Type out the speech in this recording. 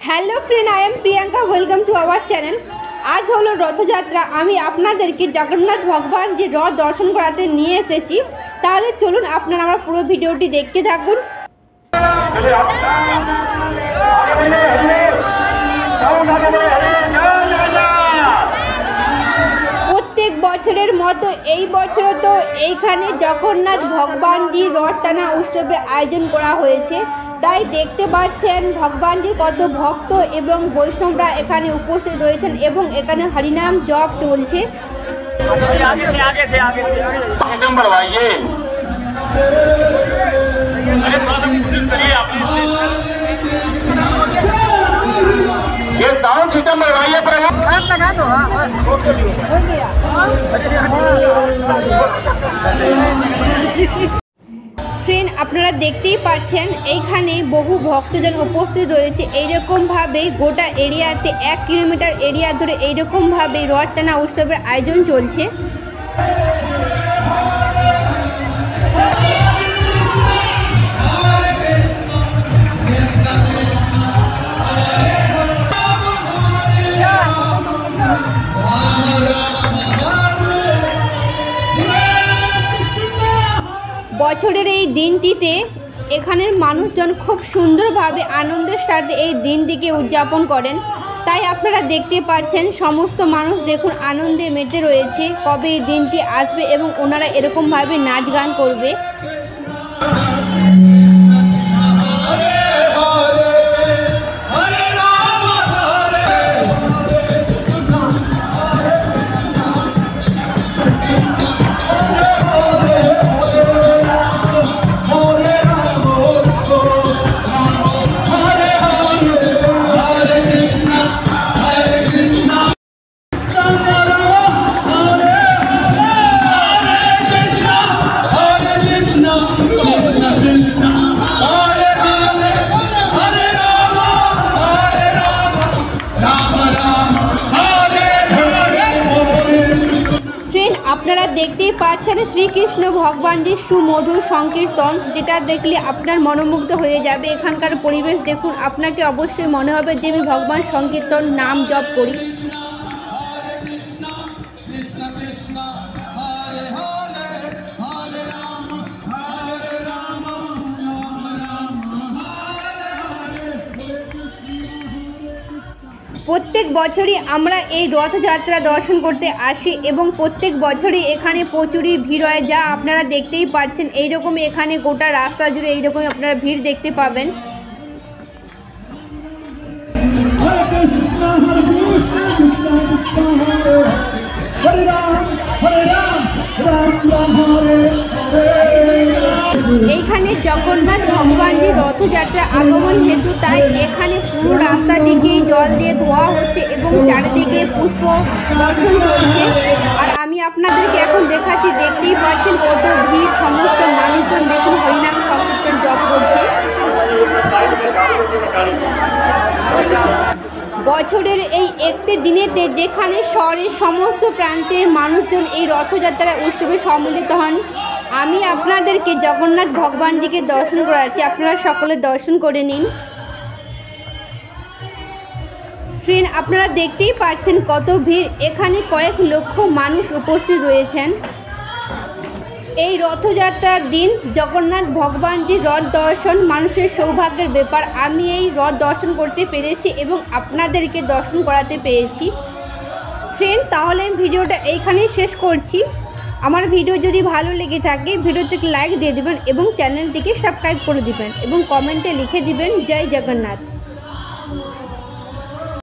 Hello friend, I am Priyanka. Welcome to our channel. আজ হলো রথযাত্রা। আমি আপনাদেরকে জগন্নাথ ভগবান যে রথ দর্শন করাতে নিয়ে এসেছি। তাহলে চলুন আপনারা আমার পুরো ভিডিওটি দেখতে থাকুন। প্রত্যেক বছরের মতো এই বছরও তো এইখানে জগন্নাথ ভগবানজির রথ টানা উৎসবের আয়োজন করা হয়েছে। তাই দেখতে পাচ্ছেন ভগবানজির কত ভক্ত এবং বৈষ্ণবরা এখানে উপস্থিত রয়েছেন এবং এখানে হরিনাম জপ চলছে। ফ্রেন্ড, আপনারা দেখতেই পাচ্ছেন এইখানে বহু ভক্তজন উপস্থিত রয়েছে। এইরকমভাবে গোটা এরিয়াতে 1 কিলোমিটার এরিয়া ধরে এইরকমভাবে রথ টানা উৎসবের আয়োজন চলছে। বছরের এই দিনটিতে এখানের মানুষজন খুব সুন্দরভাবে আনন্দের সাথে এই দিনটিকে উদযাপন করেন। তাই আপনারা দেখতে পাচ্ছেন সমস্ত মানুষ দেখুন আনন্দে মেতে রয়েছে কবে এই দিনটি আসবে এবং ওনারা এরকমভাবে নাচ গান করবে। আপনারা দেখতেই পাচ্ছেন শ্রীকৃষ্ণ ভগবানজির সুমধুর সংকীর্তন, যেটা দেখলে আপনার মনোমুগ্ধ হয়ে যাবে। এখানকার পরিবেশ দেখুন, আপনাকে অবশ্যই মনে হবে যে আমি ভগবান সংকীর্তন নাম জপ করি। প্রত্যেক বছরই আমরা এই রথযাত্রা দর্শন করতে আসি এবং প্রত্যেক বছরই এখানে প্রচুরই ভিড় হয়, যা আপনারা দেখতেই পাচ্ছেন। এইরকমই এখানে গোটা রাস্তা জুড়ে এইরকমই আপনারা ভিড় দেখতে পাবেন। এইখানে জগন্নাথ ভগবানজির রথযাত্রা আগমন হেতু তাই এখানে পুরো রাস্তাটিকে জল দিয়ে ধোয়া হচ্ছে এবং চারিদিকে পুষ্প বর্ষণ চলছে। আর আমি আপনাদেরকে এখন দেখাচ্ছি, দেখতেই পাচ্ছেন কত ভিড়, সমস্ত মানুষজন দেখুন হরিনাম সংকীর্তন জপ করছে। বছরের এই একটি দিনেতে যেখানে শহরের সমস্ত প্রান্তে মানুষজন এই রথযাত্রা উৎসবে সম্মিলিত হন, আমি আপনাদেরকে জগন্নাথ ভগবানজিকে দর্শন করাচ্ছি। আপনারা সকলে দর্শন করে নিন। ফ্রেন্ড, আপনারা দেখতেই পাচ্ছেন কত ভিড়। এখানে কয়েক লক্ষ মানুষ উপস্থিত রয়েছেন। এই রথযাত্রার দিন জগন্নাথ ভগবানজির রথ দর্শন মানুষের সৌভাগ্যের ব্যাপার। আমি এই রথ দর্শন করতে পেরেছি এবং আপনাদেরকে দর্শন করাতে পেরেছি। ফ্রেন্ড, তাহলে আমি ভিডিওটা এইখানেই শেষ করছি। আমার ভিডিও যদি ভালো লেগে থাকে ভিডিওটিকে লাইক দিয়ে দেবেন এবং চ্যানেলটিকে সাবস্ক্রাইব করে দিবেন এবং কমেন্টে লিখে দিবেন জয় জগন্নাথ।